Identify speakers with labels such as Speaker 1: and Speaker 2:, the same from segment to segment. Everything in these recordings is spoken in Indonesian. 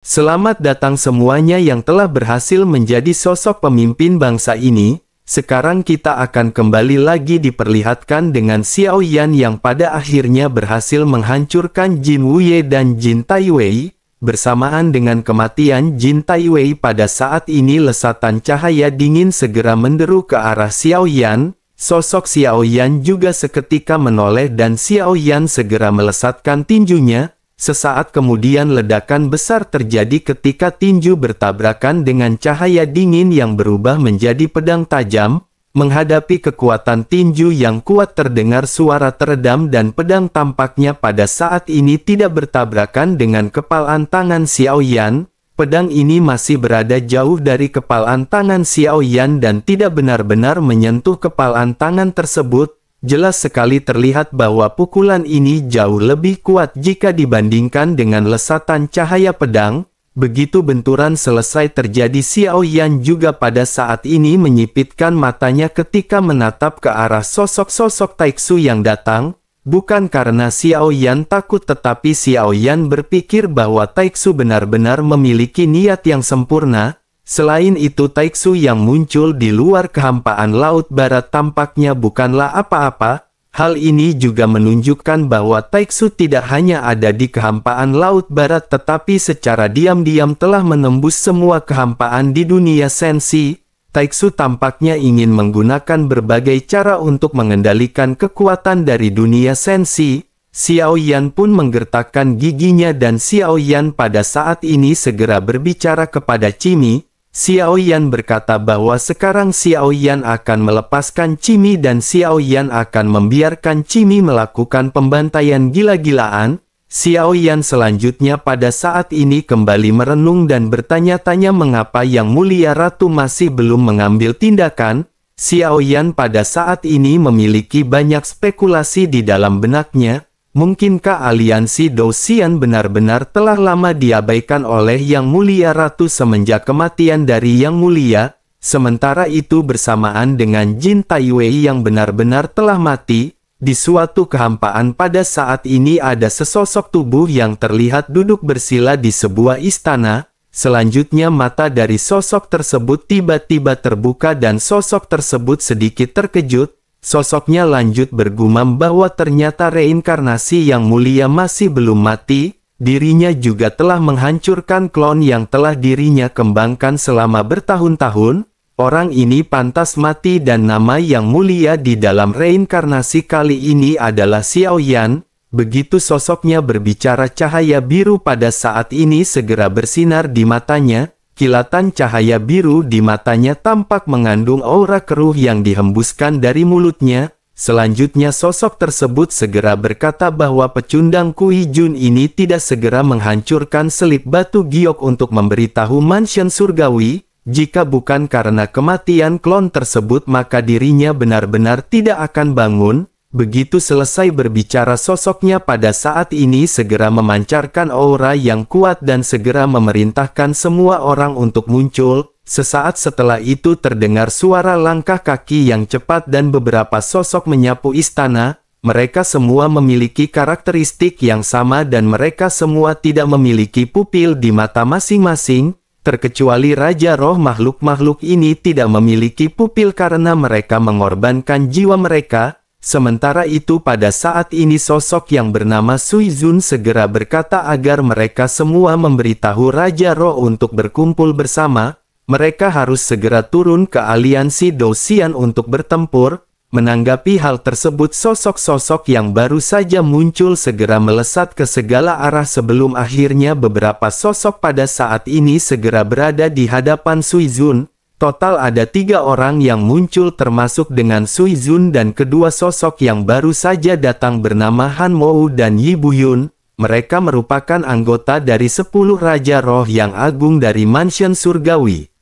Speaker 1: Selamat datang semuanya yang telah berhasil menjadi sosok pemimpin bangsa ini. Sekarang kita akan kembali lagi diperlihatkan dengan Xiao Yan yang pada akhirnya berhasil menghancurkan Jin Wuye dan Jin Taiwei. Bersamaan dengan kematian Jin Taiwei pada saat ini lesatan cahaya dingin segera menderu ke arah Xiao Yan. Sosok Xiao Yan juga seketika menoleh dan Xiao Yan segera melesatkan tinjunya. Sesaat kemudian ledakan besar terjadi ketika tinju bertabrakan dengan cahaya dingin yang berubah menjadi pedang tajam. Menghadapi kekuatan tinju yang kuat terdengar suara teredam dan pedang tampaknya pada saat ini tidak bertabrakan dengan kepalan tangan Xiao Yan. Pedang ini masih berada jauh dari kepalan tangan Xiao Yan dan tidak benar-benar menyentuh kepalan tangan tersebut. Jelas sekali terlihat bahwa pukulan ini jauh lebih kuat jika dibandingkan dengan lesatan cahaya pedang. Begitu benturan selesai terjadi, Xiao Yan juga pada saat ini menyipitkan matanya ketika menatap ke arah sosok-sosok Taiksu yang datang. Bukan karena Xiao Yan takut, tetapi Xiao Yan berpikir bahwa Taiksu benar-benar memiliki niat yang sempurna. Selain itu, Taiksu yang muncul di luar kehampaan Laut Barat tampaknya bukanlah apa-apa. Hal ini juga menunjukkan bahwa Taiksu tidak hanya ada di kehampaan Laut Barat tetapi secara diam-diam telah menembus semua kehampaan di dunia sensi. Taiksu tampaknya ingin menggunakan berbagai cara untuk mengendalikan kekuatan dari dunia sensi. Xiao Yan pun menggertakkan giginya dan Xiao Yan pada saat ini segera berbicara kepada Cimi. Xiao Yan berkata bahwa sekarang Xiao Yan akan melepaskan Cimi dan Xiao Yan akan membiarkan Cimi melakukan pembantaian gila-gilaan. Xiao Yan selanjutnya pada saat ini kembali merenung dan bertanya-tanya mengapa Yang Mulia Ratu masih belum mengambil tindakan. Xiao Yan pada saat ini memiliki banyak spekulasi di dalam benaknya. Mungkinkah aliansi Dou Xian benar-benar telah lama diabaikan oleh Yang Mulia Ratu semenjak kematian dari Yang Mulia? Sementara itu bersamaan dengan Jin Taiwei yang benar-benar telah mati, di suatu kehampaan pada saat ini ada sesosok tubuh yang terlihat duduk bersila di sebuah istana. Selanjutnya mata dari sosok tersebut tiba-tiba terbuka dan sosok tersebut sedikit terkejut. Sosoknya lanjut bergumam bahwa ternyata reinkarnasi Yang Mulia masih belum mati. Dirinya juga telah menghancurkan klon yang telah dirinya kembangkan selama bertahun-tahun. Orang ini pantas mati dan nama Yang Mulia di dalam reinkarnasi kali ini adalah Xiao Yan. Begitu sosoknya berbicara, cahaya biru pada saat ini segera bersinar di matanya. Kilatan cahaya biru di matanya tampak mengandung aura keruh yang dihembuskan dari mulutnya. Selanjutnya sosok tersebut segera berkata bahwa pecundang Kui Jun ini tidak segera menghancurkan selip batu giok untuk memberitahu mansion surgawi. Jika bukan karena kematian klon tersebut maka dirinya benar-benar tidak akan bangun. Begitu selesai berbicara, sosoknya pada saat ini segera memancarkan aura yang kuat dan segera memerintahkan semua orang untuk muncul. Sesaat setelah itu terdengar suara langkah kaki yang cepat dan beberapa sosok menyapu istana. Mereka semua memiliki karakteristik yang sama dan mereka semua tidak memiliki pupil di mata masing-masing. Terkecuali Raja Roh, makhluk-makhluk ini tidak memiliki pupil karena mereka mengorbankan jiwa mereka. Sementara itu pada saat ini sosok yang bernama Sui Zun segera berkata agar mereka semua memberitahu Raja Roh untuk berkumpul bersama. Mereka harus segera turun ke aliansi Dou Xian untuk bertempur. Menanggapi hal tersebut, sosok-sosok yang baru saja muncul segera melesat ke segala arah sebelum akhirnya beberapa sosok pada saat ini segera berada di hadapan Sui Zun. Total ada 3 orang yang muncul termasuk dengan Sui Zun dan kedua sosok yang baru saja datang bernama Han Mou dan Yi Buyun. Mereka merupakan anggota dari 10 Raja Roh yang agung dari mansion surgawi.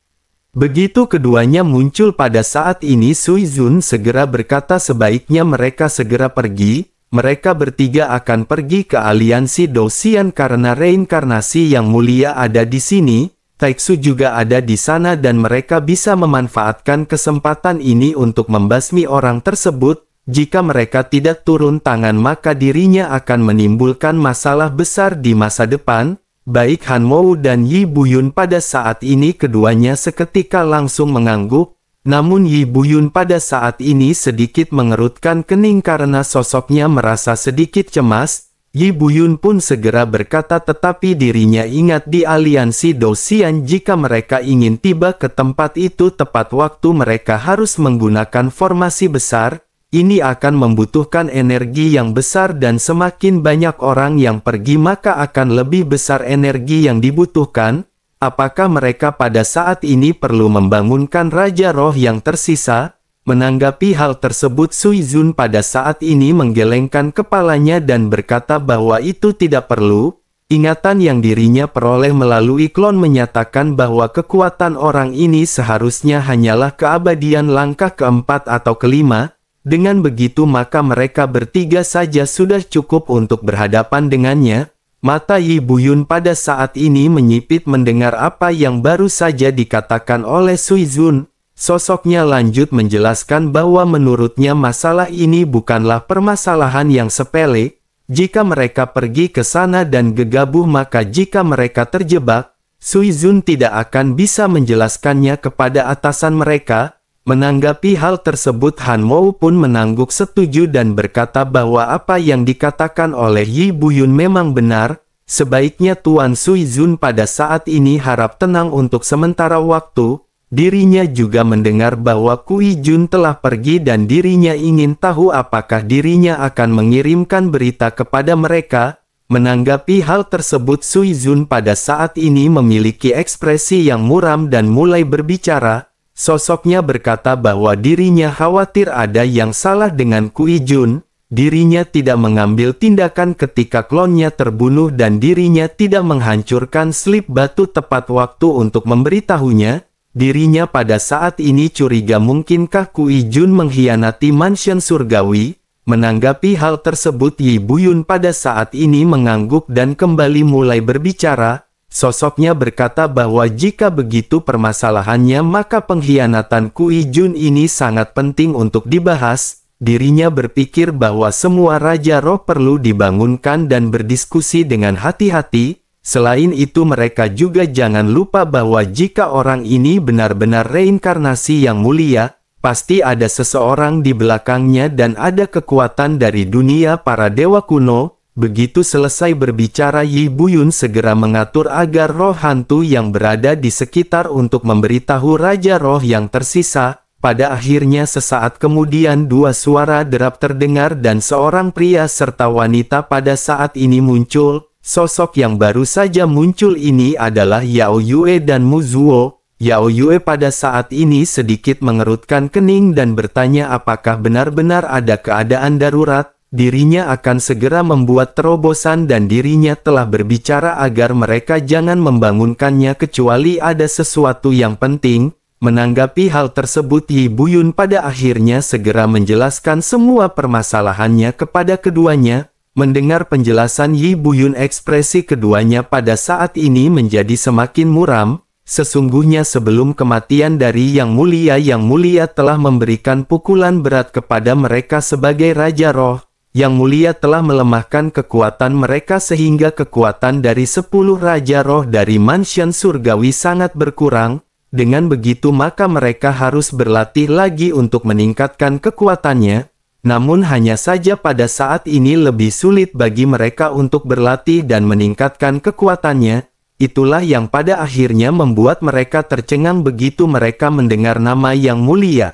Speaker 1: Begitu keduanya muncul pada saat ini, Sui Zun segera berkata sebaiknya mereka segera pergi. Mereka bertiga akan pergi ke aliansi Dou Xian karena reinkarnasi Yang Mulia ada di sini. Taiksu juga ada di sana dan mereka bisa memanfaatkan kesempatan ini untuk membasmi orang tersebut. Jika mereka tidak turun tangan maka dirinya akan menimbulkan masalah besar di masa depan. Baik Han Mou dan Yi Buyun pada saat ini keduanya seketika langsung mengangguk, namun Yi Buyun pada saat ini sedikit mengerutkan kening karena sosoknya merasa sedikit cemas. Yi Buyun pun segera berkata tetapi dirinya ingat di aliansi Dosian jika mereka ingin tiba ke tempat itu tepat waktu mereka harus menggunakan formasi besar. Ini akan membutuhkan energi yang besar dan semakin banyak orang yang pergi maka akan lebih besar energi yang dibutuhkan. Apakah mereka pada saat ini perlu membangunkan Raja Roh yang tersisa? Menanggapi hal tersebut Sui Zun pada saat ini menggelengkan kepalanya dan berkata bahwa itu tidak perlu. Ingatan yang dirinya peroleh melalui klon menyatakan bahwa kekuatan orang ini seharusnya hanyalah keabadian langkah keempat atau kelima. Dengan begitu maka mereka bertiga saja sudah cukup untuk berhadapan dengannya. Mata Yi Buyun pada saat ini menyipit mendengar apa yang baru saja dikatakan oleh Sui Zun. Sosoknya lanjut menjelaskan bahwa menurutnya masalah ini bukanlah permasalahan yang sepele. Jika mereka pergi ke sana dan gegabah maka jika mereka terjebak, Sui Zun tidak akan bisa menjelaskannya kepada atasan mereka. Menanggapi hal tersebut Han Mou pun mengangguk setuju dan berkata bahwa apa yang dikatakan oleh Yi Buyun memang benar. Sebaiknya Tuan Sui Zun pada saat ini harap tenang untuk sementara waktu. Dirinya juga mendengar bahwa Kui Jun telah pergi dan dirinya ingin tahu apakah dirinya akan mengirimkan berita kepada mereka. Menanggapi hal tersebut Sui Zun pada saat ini memiliki ekspresi yang muram dan mulai berbicara. Sosoknya berkata bahwa dirinya khawatir ada yang salah dengan Kui Jun. Dirinya tidak mengambil tindakan ketika klonnya terbunuh dan dirinya tidak menghancurkan slip batu tepat waktu untuk memberitahunya. Dirinya pada saat ini curiga mungkinkah Kui Jun mengkhianati mansion surgawi. Menanggapi hal tersebut Yi Buyun pada saat ini mengangguk dan kembali mulai berbicara. Sosoknya berkata bahwa jika begitu permasalahannya maka pengkhianatan Kui Jun ini sangat penting untuk dibahas. Dirinya berpikir bahwa semua Raja Roh perlu dibangunkan dan berdiskusi dengan hati-hati. Selain itu mereka juga jangan lupa bahwa jika orang ini benar-benar reinkarnasi yang mulia, pasti ada seseorang di belakangnya dan ada kekuatan dari dunia para dewa kuno. Begitu selesai berbicara Yi Buyun segera mengatur agar roh hantu yang berada di sekitar untuk memberitahu Raja Roh yang tersisa. Pada akhirnya sesaat kemudian dua suara derap terdengar dan seorang pria serta wanita pada saat ini muncul. Sosok yang baru saja muncul ini adalah Yao Yue dan Mu Zuo. Yao Yue pada saat ini sedikit mengerutkan kening dan bertanya apakah benar-benar ada keadaan darurat. Dirinya akan segera membuat terobosan dan dirinya telah berbicara agar mereka jangan membangunkannya kecuali ada sesuatu yang penting. Menanggapi hal tersebut Yi Buyun pada akhirnya segera menjelaskan semua permasalahannya kepada keduanya. Mendengar penjelasan Yi Buyun ekspresi keduanya pada saat ini menjadi semakin muram. Sesungguhnya sebelum kematian dari Yang Mulia telah memberikan pukulan berat kepada mereka sebagai Raja Roh. Yang Mulia telah melemahkan kekuatan mereka sehingga kekuatan dari 10 Raja Roh dari mansion surgawi sangat berkurang. Dengan begitu maka mereka harus berlatih lagi untuk meningkatkan kekuatannya. Namun hanya saja pada saat ini lebih sulit bagi mereka untuk berlatih dan meningkatkan kekuatannya. Itulah yang pada akhirnya membuat mereka tercengang begitu mereka mendengar nama Yang Mulia.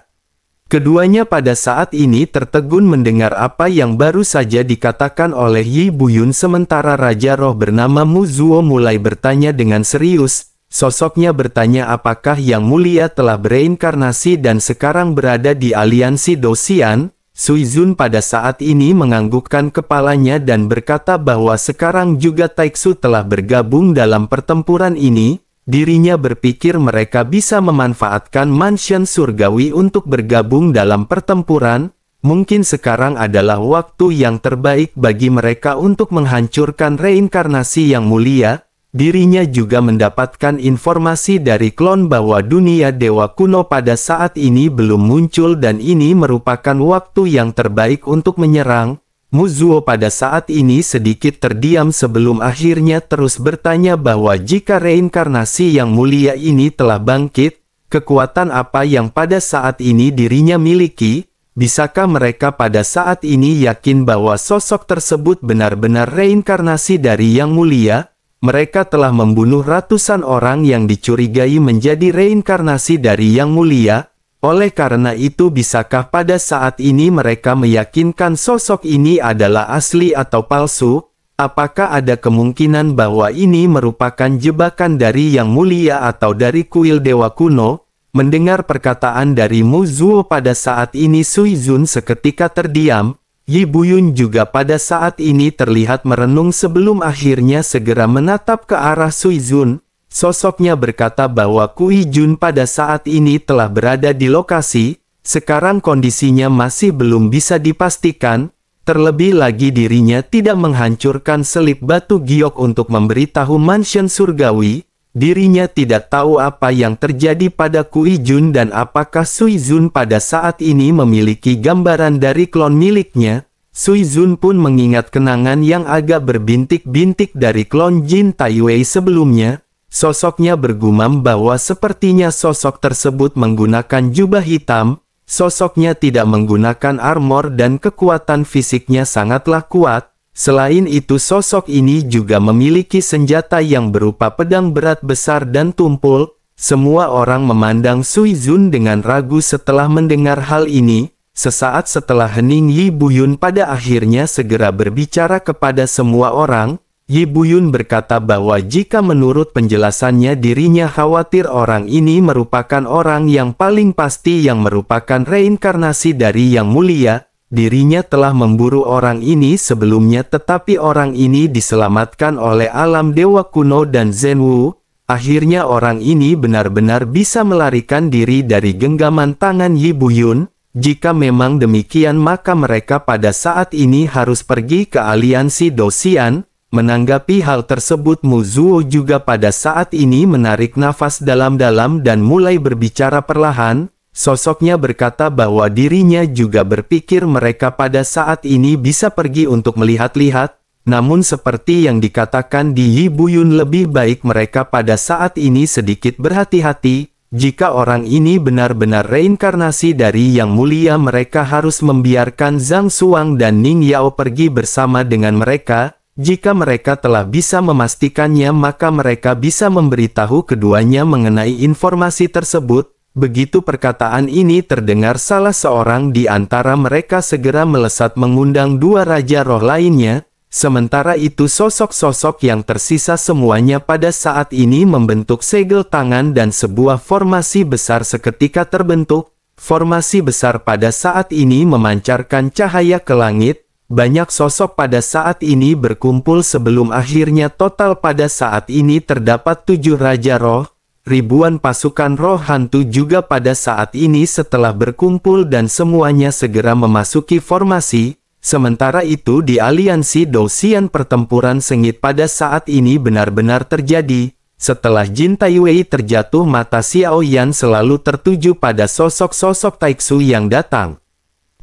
Speaker 1: Keduanya pada saat ini tertegun mendengar apa yang baru saja dikatakan oleh Yi Buyun sementara Raja Roh bernama Mu Zuo mulai bertanya dengan serius. Sosoknya bertanya apakah Yang Mulia telah bereinkarnasi dan sekarang berada di aliansi Dosian. Sui Zun pada saat ini menganggukkan kepalanya dan berkata bahwa sekarang juga Taiksu telah bergabung dalam pertempuran ini. Dirinya berpikir mereka bisa memanfaatkan mansion surgawi untuk bergabung dalam pertempuran. Mungkin sekarang adalah waktu yang terbaik bagi mereka untuk menghancurkan reinkarnasi Yang Mulia. Dirinya juga mendapatkan informasi dari klon bahwa dunia dewa kuno pada saat ini belum muncul dan ini merupakan waktu yang terbaik untuk menyerang. Mu Zuo pada saat ini sedikit terdiam sebelum akhirnya terus bertanya bahwa jika reinkarnasi yang mulia ini telah bangkit, kekuatan apa yang pada saat ini dirinya miliki? Bisakah mereka pada saat ini yakin bahwa sosok tersebut benar-benar reinkarnasi dari Yang Mulia? Mereka telah membunuh ratusan orang yang dicurigai menjadi reinkarnasi dari Yang Mulia. Oleh karena itu, bisakah pada saat ini mereka meyakinkan sosok ini adalah asli atau palsu? Apakah ada kemungkinan bahwa ini merupakan jebakan dari Yang Mulia atau dari kuil dewa kuno? Mendengar perkataan dari Mu Zuo pada saat ini, Sui Zun seketika terdiam. Yi Buyun juga pada saat ini terlihat merenung sebelum akhirnya segera menatap ke arah Sui Zun. Sosoknya berkata bahwa Kui Jun pada saat ini telah berada di lokasi, sekarang kondisinya masih belum bisa dipastikan, terlebih lagi dirinya tidak menghancurkan selip batu giok untuk memberitahu mansion surgawi, dirinya tidak tahu apa yang terjadi pada Kui Jun dan apakah Sui Zun pada saat ini memiliki gambaran dari klon miliknya. Sui Zun pun mengingat kenangan yang agak berbintik-bintik dari klon Jin Taiwei sebelumnya. Sosoknya bergumam bahwa sepertinya sosok tersebut menggunakan jubah hitam, sosoknya tidak menggunakan armor dan kekuatan fisiknya sangatlah kuat. Selain itu, sosok ini juga memiliki senjata yang berupa pedang berat besar dan tumpul. Semua orang memandang Sui Zun dengan ragu setelah mendengar hal ini. Sesaat setelah hening, Yi Buyun pada akhirnya segera berbicara kepada semua orang. Yi Buyun berkata bahwa jika menurut penjelasannya dirinya khawatir orang ini merupakan orang yang paling pasti yang merupakan reinkarnasi dari Yang Mulia, dirinya telah memburu orang ini sebelumnya tetapi orang ini diselamatkan oleh alam dewa kuno dan Zhen Wu. Akhirnya orang ini benar-benar bisa melarikan diri dari genggaman tangan Yi Buyun. Jika memang demikian maka mereka pada saat ini harus pergi ke aliansi Dosian. Menanggapi hal tersebut, Mu Zuo juga pada saat ini menarik nafas dalam-dalam dan mulai berbicara perlahan. Sosoknya berkata bahwa dirinya juga berpikir mereka pada saat ini bisa pergi untuk melihat-lihat. Namun seperti yang dikatakan di Yi Buyun, lebih baik mereka pada saat ini sedikit berhati-hati. Jika orang ini benar-benar reinkarnasi dari Yang Mulia, mereka harus membiarkan Zhang Xuang dan Ning Yao pergi bersama dengan mereka. Jika mereka telah bisa memastikannya maka mereka bisa memberitahu keduanya mengenai informasi tersebut. Begitu perkataan ini terdengar, salah seorang di antara mereka segera melesat mengundang dua Raja Roh lainnya. Sementara itu sosok-sosok yang tersisa semuanya pada saat ini membentuk segel tangan dan sebuah formasi besar seketika terbentuk. Formasi besar pada saat ini memancarkan cahaya ke langit. Banyak sosok pada saat ini berkumpul sebelum akhirnya total pada saat ini terdapat 7 Raja Roh. Ribuan pasukan roh hantu juga pada saat ini setelah berkumpul dan semuanya segera memasuki formasi. Sementara itu di aliansi Dosian, pertempuran sengit pada saat ini benar-benar terjadi. Setelah Jin Taiwei terjatuh, mata Xiao Yan selalu tertuju pada sosok-sosok Taiksu yang datang.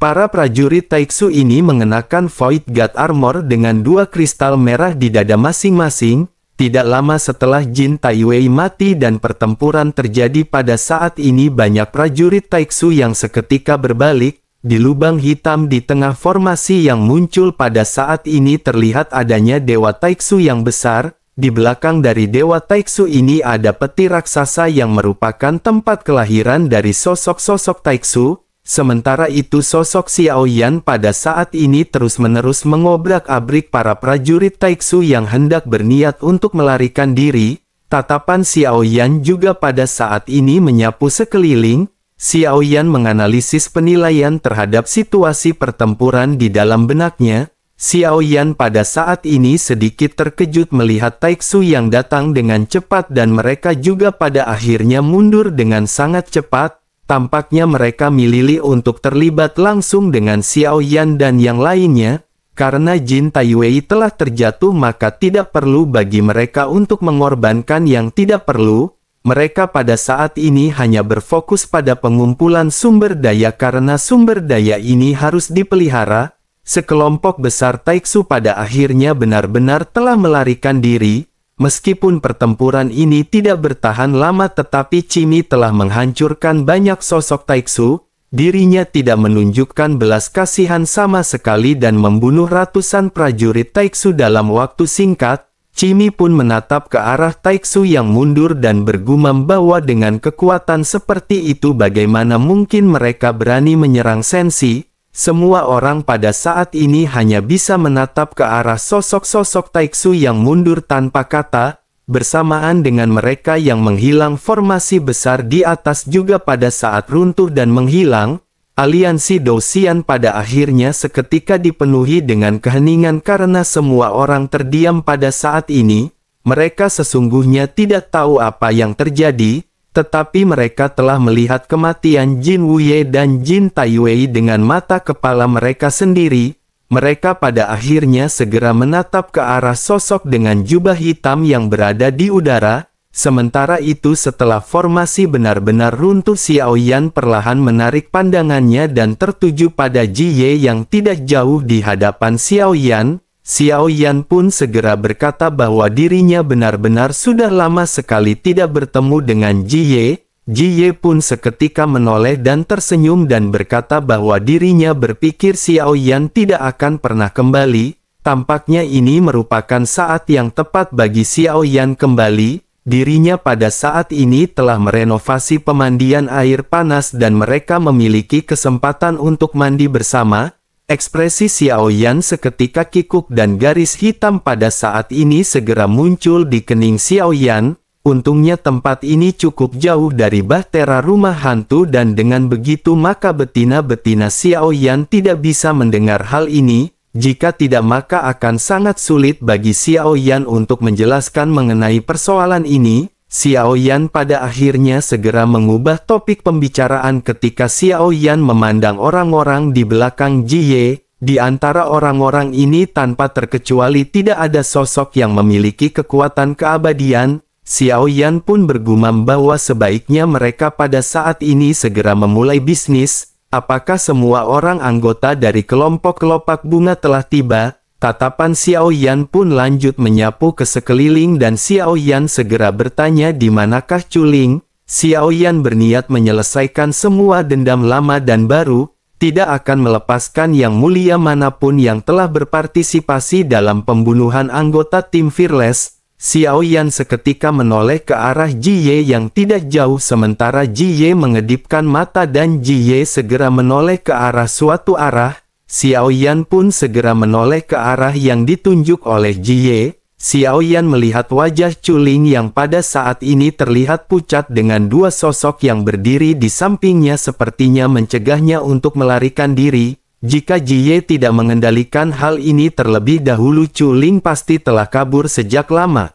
Speaker 1: Para prajurit Taiksu ini mengenakan Void God Armor dengan 2 kristal merah di dada masing-masing. Tidak lama setelah Jin Taiwei mati dan pertempuran terjadi pada saat ini, banyak prajurit Taiksu yang seketika berbalik. Di lubang hitam di tengah formasi yang muncul pada saat ini terlihat adanya Dewa Taiksu yang besar. Di belakang dari Dewa Taiksu ini ada peti raksasa yang merupakan tempat kelahiran dari sosok-sosok Taiksu. Sementara itu sosok Xiao Yan pada saat ini terus-menerus mengobrak-abrik para prajurit Taiksu yang hendak berniat untuk melarikan diri. Tatapan Xiao Yan juga pada saat ini menyapu sekeliling. Xiao Yan menganalisis penilaian terhadap situasi pertempuran di dalam benaknya. Xiao Yan pada saat ini sedikit terkejut melihat Taiksu yang datang dengan cepat dan mereka juga pada akhirnya mundur dengan sangat cepat. Tampaknya mereka milih untuk terlibat langsung dengan Xiao Yan dan yang lainnya. Karena Jin Taiwei telah terjatuh maka tidak perlu bagi mereka untuk mengorbankan yang tidak perlu. Mereka pada saat ini hanya berfokus pada pengumpulan sumber daya karena sumber daya ini harus dipelihara. sekelompok besar Taiksu pada akhirnya benar-benar telah melarikan diri. Meskipun pertempuran ini tidak bertahan lama tetapi Chimi telah menghancurkan banyak sosok Taiksu, dirinya tidak menunjukkan belas kasihan sama sekali dan membunuh ratusan prajurit Taiksu dalam waktu singkat. Chimi pun menatap ke arah Taiksu yang mundur dan bergumam bahwa dengan kekuatan seperti itu bagaimana mungkin mereka berani menyerang Senshi. Semua orang pada saat ini hanya bisa menatap ke arah sosok-sosok Taiksu yang mundur tanpa kata, bersamaan dengan mereka yang menghilang. Formasi besar di atas juga pada saat runtuh dan menghilang. Aliansi Douxian pada akhirnya seketika dipenuhi dengan keheningan karena semua orang terdiam pada saat ini. Mereka sesungguhnya tidak tahu apa yang terjadi, tetapi mereka telah melihat kematian Jin Wuye dan Jin Taiwei dengan mata kepala mereka sendiri. Mereka pada akhirnya segera menatap ke arah sosok dengan jubah hitam yang berada di udara. Sementara itu setelah formasi benar-benar runtuh, Xiaoyan perlahan menarik pandangannya dan tertuju pada Ji Ye yang tidak jauh di hadapan Xiaoyan. Xiaoyan pun segera berkata bahwa dirinya benar-benar sudah lama sekali tidak bertemu dengan Ji Ye. Ji Ye pun seketika menoleh dan tersenyum dan berkata bahwa dirinya berpikir Xiaoyan tidak akan pernah kembali. Tampaknya ini merupakan saat yang tepat bagi Xiaoyan kembali. Dirinya pada saat ini telah merenovasi pemandian air panas dan mereka memiliki kesempatan untuk mandi bersama. Ekspresi Xiaoyan seketika kikuk dan garis hitam pada saat ini segera muncul di kening Xiaoyan. Untungnya tempat ini cukup jauh dari bahtera rumah hantu dan dengan begitu maka betina-betina Xiaoyan tidak bisa mendengar hal ini. Jika tidak maka akan sangat sulit bagi Xiaoyan untuk menjelaskan mengenai persoalan ini. Xiaoyan pada akhirnya segera mengubah topik pembicaraan ketika Xiaoyan memandang orang-orang di belakang Ji Ye. Di antara orang-orang ini tanpa terkecuali tidak ada sosok yang memiliki kekuatan keabadian. Xiaoyan pun bergumam bahwa sebaiknya mereka pada saat ini segera memulai bisnis. Apakah semua orang anggota dari kelompok kelopak bunga telah tiba? Tatapan Xiaoyan pun lanjut menyapu ke sekeliling dan Xiaoyan segera bertanya di manakah Chuling. Xiaoyan berniat menyelesaikan semua dendam lama dan baru, tidak akan melepaskan yang mulia manapun yang telah berpartisipasi dalam pembunuhan anggota tim Fearless. Xiaoyan seketika menoleh ke arah Ji Ye yang tidak jauh sementara Ji Ye mengedipkan mata dan Ji Ye segera menoleh ke arah suatu arah. Xiaoyan pun segera menoleh ke arah yang ditunjuk oleh Ji Ye. Xiaoyan melihat wajah Chuling yang pada saat ini terlihat pucat dengan dua sosok yang berdiri di sampingnya sepertinya mencegahnya untuk melarikan diri. Jika Ji Ye tidak mengendalikan hal ini terlebih dahulu Chuling pasti telah kabur sejak lama.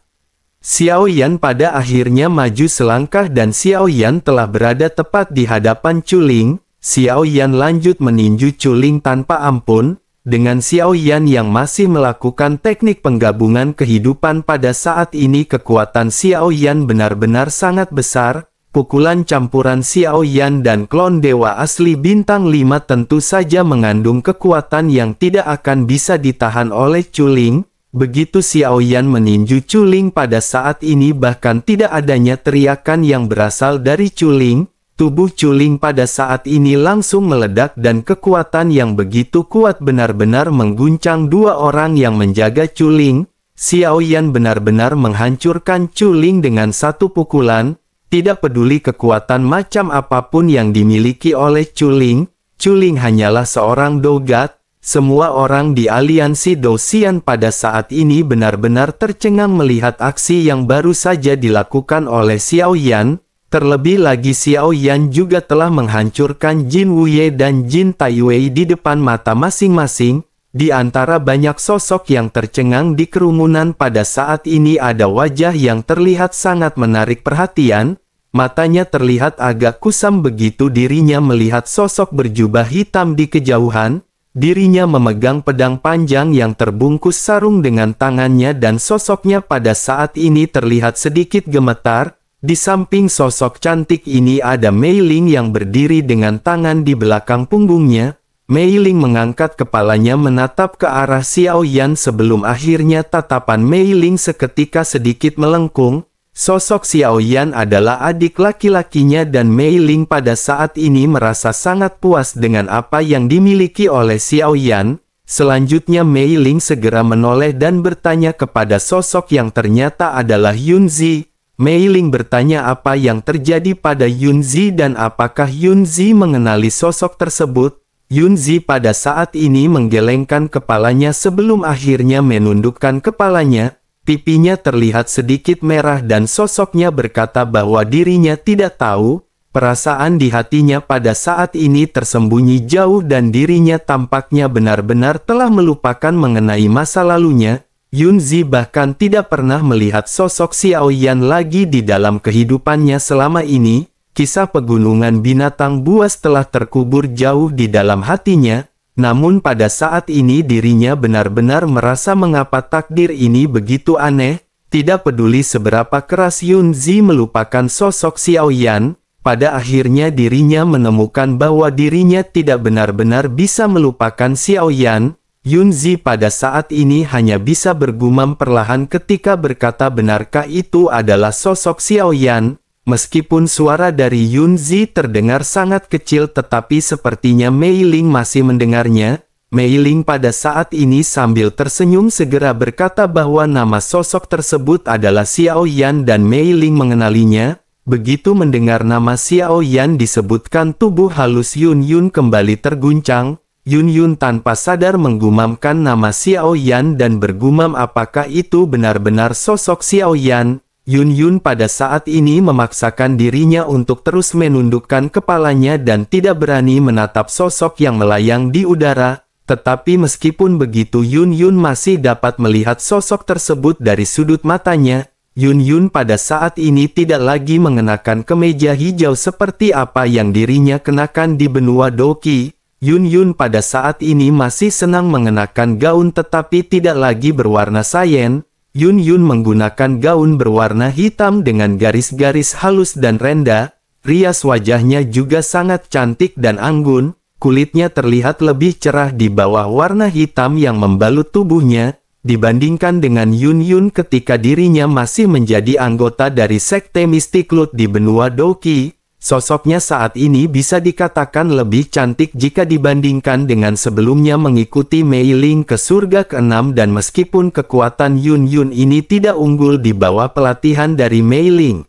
Speaker 1: Xiaoyan pada akhirnya maju selangkah dan Xiaoyan telah berada tepat di hadapan Chuling. Xiaoyan lanjut meninju Chuling tanpa ampun. Dengan Xiaoyan yang masih melakukan teknik penggabungan kehidupan pada saat ini kekuatan Xiaoyan benar-benar sangat besar. Pukulan campuran Xiaoyan dan klon dewa asli bintang 5 tentu saja mengandung kekuatan yang tidak akan bisa ditahan oleh Chuling. Begitu Xiaoyan meninju Chuling pada saat ini bahkan tidak adanya teriakan yang berasal dari Chuling. Tubuh Chuling pada saat ini langsung meledak dan kekuatan yang begitu kuat benar-benar mengguncang dua orang yang menjaga Chuling. Xiaoyan benar-benar menghancurkan Chuling dengan satu pukulan. Tidak peduli kekuatan macam apapun yang dimiliki oleh Chuling, Chuling hanyalah seorang dogat. Semua orang di aliansi Douxian pada saat ini benar-benar tercengang melihat aksi yang baru saja dilakukan oleh Xiaoyan. Terlebih lagi Xiaoyan juga telah menghancurkan Jin Wuye dan Jin Taiwei di depan mata masing-masing. Di antara banyak sosok yang tercengang di kerumunan pada saat ini ada wajah yang terlihat sangat menarik perhatian. Matanya terlihat agak kusam begitu dirinya melihat sosok berjubah hitam di kejauhan. Dirinya memegang pedang panjang yang terbungkus sarung dengan tangannya dan sosoknya pada saat ini terlihat sedikit gemetar. Di samping sosok cantik ini ada Mei Ling yang berdiri dengan tangan di belakang punggungnya. Mei Ling mengangkat kepalanya menatap ke arah Xiao Yan sebelum akhirnya tatapan Mei Ling seketika sedikit melengkung. Sosok Xiao Yan adalah adik laki-lakinya dan Mei Ling pada saat ini merasa sangat puas dengan apa yang dimiliki oleh Xiao Yan. Selanjutnya Mei Ling segera menoleh dan bertanya kepada sosok yang ternyata adalah Yunzi. Mei Ling bertanya apa yang terjadi pada Yunzi dan apakah Yunzi mengenali sosok tersebut. Yunzi pada saat ini menggelengkan kepalanya sebelum akhirnya menundukkan kepalanya. Pipinya terlihat sedikit merah dan sosoknya berkata bahwa dirinya tidak tahu. Perasaan di hatinya pada saat ini tersembunyi jauh dan dirinya tampaknya benar-benar telah melupakan mengenai masa lalunya. Yunzi bahkan tidak pernah melihat sosok Xiao Yan lagi di dalam kehidupannya selama ini. Kisah pegunungan binatang buas telah terkubur jauh di dalam hatinya. Namun pada saat ini dirinya benar-benar merasa mengapa takdir ini begitu aneh. Tidak peduli seberapa keras Yunzi melupakan sosok Xiao Yan, pada akhirnya dirinya menemukan bahwa dirinya tidak benar-benar bisa melupakan Xiao Yan. Yunzi pada saat ini hanya bisa bergumam perlahan ketika berkata benarkah itu adalah sosok Xiao Yan. Meskipun suara dari Yunzi terdengar sangat kecil tetapi sepertinya Mei Ling masih mendengarnya. Mei Ling pada saat ini sambil tersenyum segera berkata bahwa nama sosok tersebut adalah Xiao Yan dan Mei Ling mengenalinya. Begitu mendengar nama Xiao Yan disebutkan tubuh halus Yun Yun kembali terguncang. Yun Yun tanpa sadar menggumamkan nama Xiao Yan dan bergumam apakah itu benar-benar sosok Xiao Yan. Yun Yun pada saat ini memaksakan dirinya untuk terus menundukkan kepalanya dan tidak berani menatap sosok yang melayang di udara. Tetapi meskipun begitu Yun Yun masih dapat melihat sosok tersebut dari sudut matanya. Yun Yun pada saat ini tidak lagi mengenakan kemeja hijau seperti apa yang dirinya kenakan di benua Doki. Yun Yun pada saat ini masih senang mengenakan gaun tetapi tidak lagi berwarna sayen. Yun Yun menggunakan gaun berwarna hitam dengan garis-garis halus dan rendah. Rias wajahnya juga sangat cantik dan anggun. Kulitnya terlihat lebih cerah di bawah warna hitam yang membalut tubuhnya. Dibandingkan dengan Yun Yun ketika dirinya masih menjadi anggota dari sekte mistik Lut di benua Doki. Sosoknya saat ini bisa dikatakan lebih cantik jika dibandingkan dengan sebelumnya mengikuti Mei Ling ke surga ke-6 dan meskipun kekuatan Yun Yun ini tidak unggul di bawah pelatihan dari Mei Ling.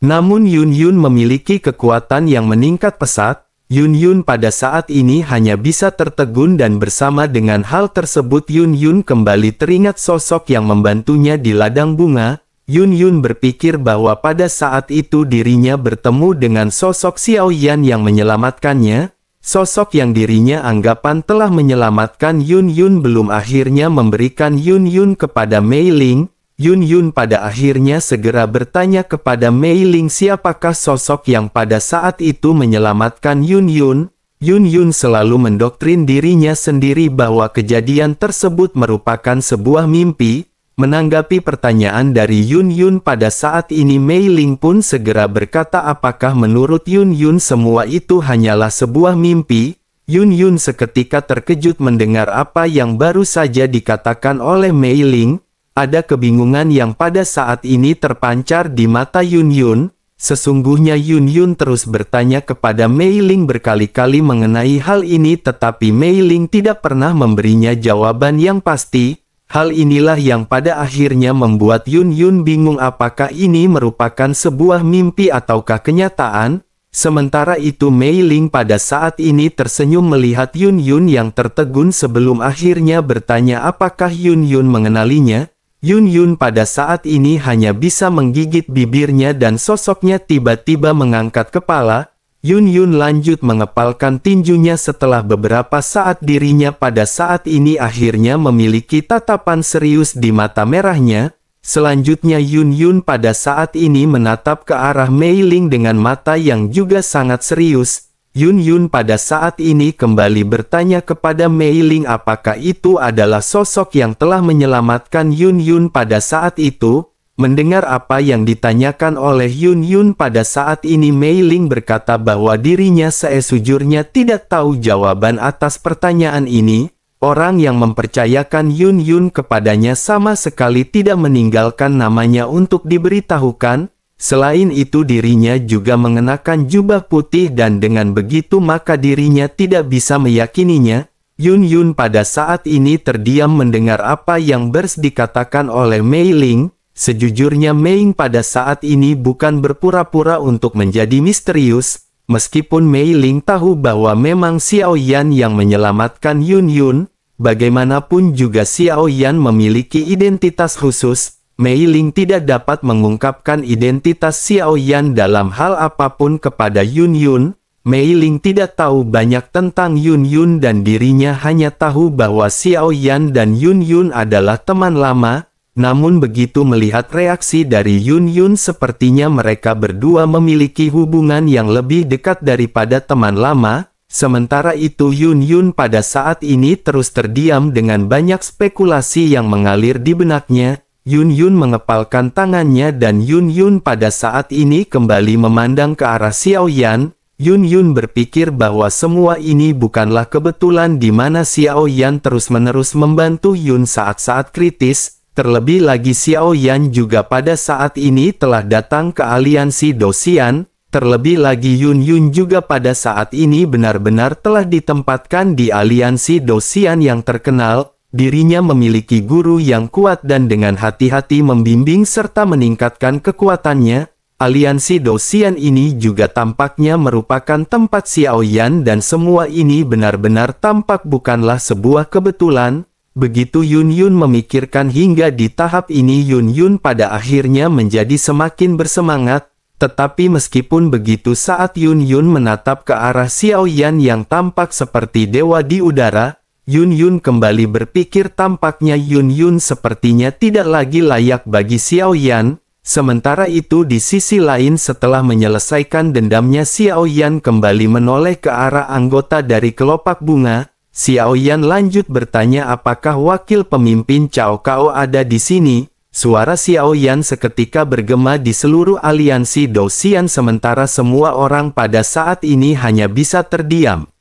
Speaker 1: Namun Yun Yun memiliki kekuatan yang meningkat pesat. Yun Yun pada saat ini hanya bisa tertegun dan bersama dengan hal tersebut Yun Yun kembali teringat sosok yang membantunya di ladang bunga. Yun Yun berpikir bahwa pada saat itu dirinya bertemu dengan sosok Xiao Yan yang menyelamatkannya. Sosok yang dirinya anggapan telah menyelamatkan Yun Yun belum akhirnya memberikan Yun Yun kepada Mei Ling. Yun Yun pada akhirnya segera bertanya kepada Mei Ling siapakah sosok yang pada saat itu menyelamatkan Yun Yun. Yun Yun selalu mendoktrin dirinya sendiri bahwa kejadian tersebut merupakan sebuah mimpi. Menanggapi pertanyaan dari Yun Yun pada saat ini Mei Ling pun segera berkata apakah menurut Yun Yun semua itu hanyalah sebuah mimpi. Yun Yun seketika terkejut mendengar apa yang baru saja dikatakan oleh Mei Ling. Ada kebingungan yang pada saat ini terpancar di mata Yun Yun. Sesungguhnya Yun Yun terus bertanya kepada Mei Ling berkali-kali mengenai hal ini tetapi Mei Ling tidak pernah memberinya jawaban yang pasti. Hal inilah yang pada akhirnya membuat Yun Yun bingung apakah ini merupakan sebuah mimpi ataukah kenyataan. Sementara itu Mei Ling pada saat ini tersenyum melihat Yun Yun yang tertegun sebelum akhirnya bertanya apakah Yun Yun mengenalinya. Yun Yun pada saat ini hanya bisa menggigit bibirnya dan sosoknya tiba-tiba mengangkat kepala. Yun Yun lanjut mengepalkan tinjunya setelah beberapa saat dirinya pada saat ini akhirnya memiliki tatapan serius di mata merahnya. Selanjutnya Yun Yun pada saat ini menatap ke arah Mei Ling dengan mata yang juga sangat serius. Yun Yun pada saat ini kembali bertanya kepada Mei Ling apakah itu adalah sosok yang telah menyelamatkan Yun Yun pada saat itu. Mendengar apa yang ditanyakan oleh Yun Yun pada saat ini, Mei Ling berkata bahwa dirinya sejujurnya tidak tahu jawaban atas pertanyaan ini. Orang yang mempercayakan Yun Yun kepadanya sama sekali tidak meninggalkan namanya untuk diberitahukan. Selain itu dirinya juga mengenakan jubah putih dan dengan begitu maka dirinya tidak bisa meyakininya. Yun Yun pada saat ini terdiam mendengar apa yang dikatakan oleh Mei Ling. Sejujurnya Mei pada saat ini bukan berpura-pura untuk menjadi misterius, meskipun Mei Ling tahu bahwa memang Xiao Yan yang menyelamatkan Yun Yun, bagaimanapun juga Xiao Yan memiliki identitas khusus. Mei Ling tidak dapat mengungkapkan identitas Xiao Yan dalam hal apapun kepada Yun Yun. Mei Ling tidak tahu banyak tentang Yun Yun dan dirinya hanya tahu bahwa Xiao Yan dan Yun Yun adalah teman lama. Namun begitu melihat reaksi dari Yun Yun, sepertinya mereka berdua memiliki hubungan yang lebih dekat daripada teman lama. Sementara itu Yun Yun pada saat ini terus terdiam dengan banyak spekulasi yang mengalir di benaknya. Yun Yun mengepalkan tangannya dan Yun Yun pada saat ini kembali memandang ke arah Xiao Yan. Yun Yun berpikir bahwa semua ini bukanlah kebetulan di mana Xiao Yan terus-menerus membantu Yun saat-saat kritis. Terlebih lagi Xiao Yan juga pada saat ini telah datang ke aliansi Dosian. Terlebih lagi Yun Yun juga pada saat ini benar-benar telah ditempatkan di aliansi Dosian yang terkenal. Dirinya memiliki guru yang kuat dan dengan hati-hati membimbing serta meningkatkan kekuatannya. Aliansi Dosian ini juga tampaknya merupakan tempat Xiao Yan dan semua ini benar-benar tampak bukanlah sebuah kebetulan. Begitu Yun Yun memikirkan hingga di tahap ini Yun Yun pada akhirnya menjadi semakin bersemangat. Tetapi meskipun begitu saat Yun Yun menatap ke arah Xiao Yan yang tampak seperti dewa di udara, Yun Yun kembali berpikir tampaknya Yun Yun sepertinya tidak lagi layak bagi Xiao Yan. Sementara itu di sisi lain setelah menyelesaikan dendamnya Xiao Yan kembali menoleh ke arah anggota dari kelopak bunga. Xiao Yan lanjut bertanya apakah wakil pemimpin Cao Cao ada di sini. Suara Xiao Yan seketika bergema di seluruh aliansi Dosian sementara semua orang pada saat ini hanya bisa terdiam.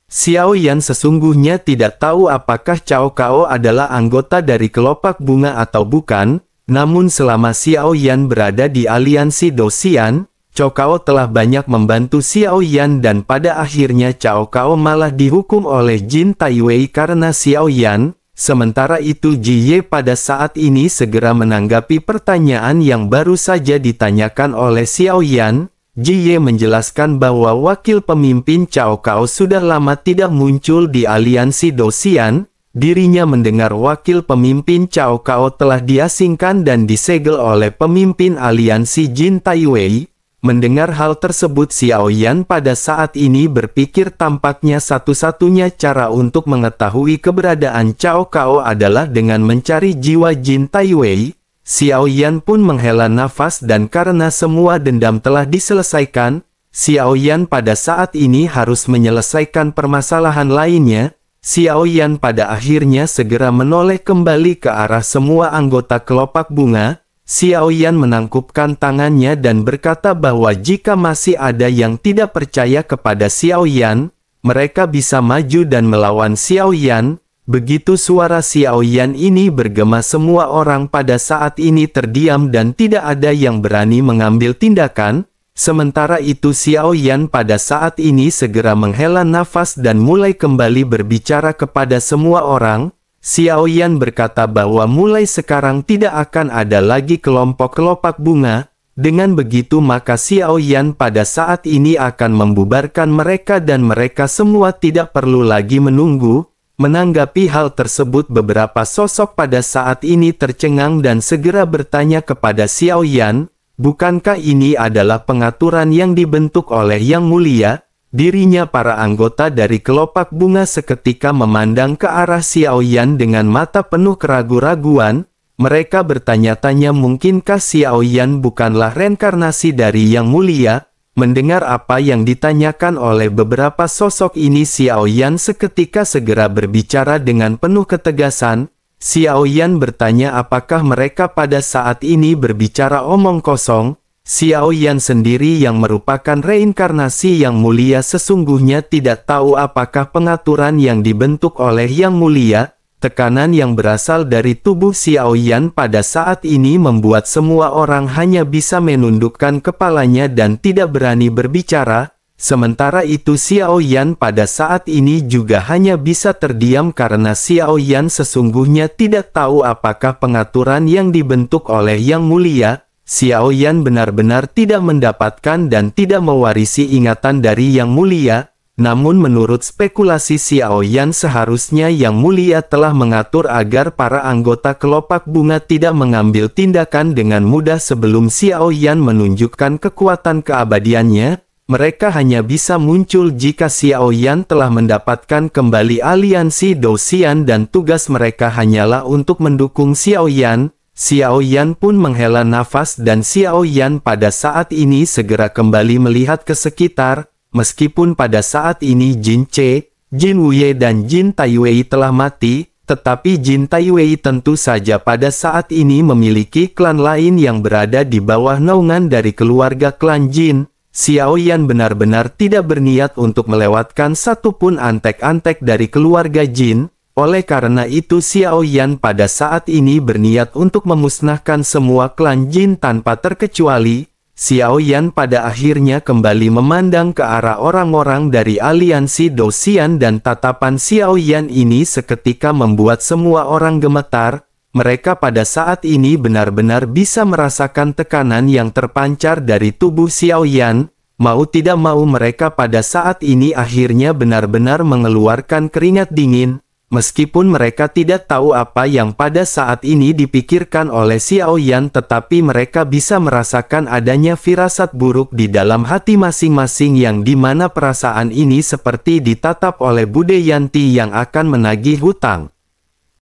Speaker 1: Xiao Yan sesungguhnya tidak tahu apakah Cao Cao adalah anggota dari kelopak bunga atau bukan, namun selama Xiao Yan berada di aliansi Dosian, Cao Cao telah banyak membantu Xiao Yan dan pada akhirnya Cao Cao malah dihukum oleh Jin Taiwei karena Xiao Yan. Sementara itu Ji Ye pada saat ini segera menanggapi pertanyaan yang baru saja ditanyakan oleh Xiao Yan. Ji Ye menjelaskan bahwa wakil pemimpin Cao Cao sudah lama tidak muncul di aliansi Dosian. Dirinya mendengar wakil pemimpin Cao Cao telah diasingkan dan disegel oleh pemimpin aliansi Jin Taiwei. Mendengar hal tersebut Xiao Yan pada saat ini berpikir tampaknya satu-satunya cara untuk mengetahui keberadaan Cao Cao adalah dengan mencari jiwa Jin Taiwei. Xiao Yan pun menghela nafas dan karena semua dendam telah diselesaikan, Xiao Yan pada saat ini harus menyelesaikan permasalahan lainnya. Xiao Yan pada akhirnya segera menoleh kembali ke arah semua anggota kelopak bunga. Xiao Yan menangkupkan tangannya dan berkata bahwa jika masih ada yang tidak percaya kepada Xiao Yan, mereka bisa maju dan melawan Xiao Yan. Begitu suara Xiao Yan ini bergema semua orang pada saat ini terdiam dan tidak ada yang berani mengambil tindakan. Sementara itu Xiao Yan pada saat ini segera menghela nafas dan mulai kembali berbicara kepada semua orang. Xiao Yan berkata bahwa mulai sekarang tidak akan ada lagi kelompok kelopak bunga. Dengan begitu maka Xiao Yan pada saat ini akan membubarkan mereka dan mereka semua tidak perlu lagi menunggu. Menanggapi hal tersebut beberapa sosok pada saat ini tercengang dan segera bertanya kepada Xiao Yan, bukankah ini adalah pengaturan yang dibentuk oleh Yang Mulia? Dirinya para anggota dari kelopak bunga seketika memandang ke arah Xiao Yan dengan mata penuh keraguan-raguan. Mereka bertanya-tanya mungkinkah Xiao Yan bukanlah reinkarnasi dari Yang Mulia? Mendengar apa yang ditanyakan oleh beberapa sosok ini Xiao Yan seketika segera berbicara dengan penuh ketegasan. Xiao Yan bertanya apakah mereka pada saat ini berbicara omong kosong. Xiao Yan sendiri yang merupakan reinkarnasi yang mulia sesungguhnya tidak tahu apakah pengaturan yang dibentuk oleh Yang Mulia. Tekanan yang berasal dari tubuh Xiao Yan pada saat ini membuat semua orang hanya bisa menundukkan kepalanya dan tidak berani berbicara. Sementara itu Xiao Yan pada saat ini juga hanya bisa terdiam karena Xiao Yan sesungguhnya tidak tahu apakah pengaturan yang dibentuk oleh Yang Mulia. Xiao Yan benar-benar tidak mendapatkan dan tidak mewarisi ingatan dari Yang Mulia. Namun menurut spekulasi Xiao Yan seharusnya Yang Mulia telah mengatur agar para anggota kelopak bunga tidak mengambil tindakan dengan mudah sebelum Xiao Yan menunjukkan kekuatan keabadiannya. Mereka hanya bisa muncul jika Xiao Yan telah mendapatkan kembali aliansi Dou Xian dan tugas mereka hanyalah untuk mendukung Xiao Yan. Xiao Yan pun menghela nafas dan Xiao Yan pada saat ini segera kembali melihat ke sekitar. Meskipun pada saat ini Jin Ce, Jin Wuye dan Jin Taiwei telah mati, tetapi Jin Taiwei tentu saja pada saat ini memiliki klan lain yang berada di bawah naungan dari keluarga klan Jin. Xiao Yan benar-benar tidak berniat untuk melewatkan satupun antek-antek dari keluarga Jin. Oleh karena itu Xiao Yan pada saat ini berniat untuk memusnahkan semua klan Jin tanpa terkecuali. Xiao Yan pada akhirnya kembali memandang ke arah orang-orang dari aliansi Dou Xian dan tatapan Xiao Yan ini seketika membuat semua orang gemetar. Mereka pada saat ini benar-benar bisa merasakan tekanan yang terpancar dari tubuh Xiao Yan. Mau tidak mau mereka pada saat ini akhirnya benar-benar mengeluarkan keringat dingin. Meskipun mereka tidak tahu apa yang pada saat ini dipikirkan oleh Xiao Yan, tetapi mereka bisa merasakan adanya firasat buruk di dalam hati masing-masing yang dimana perasaan ini seperti ditatap oleh Bude Yanti yang akan menagih hutang.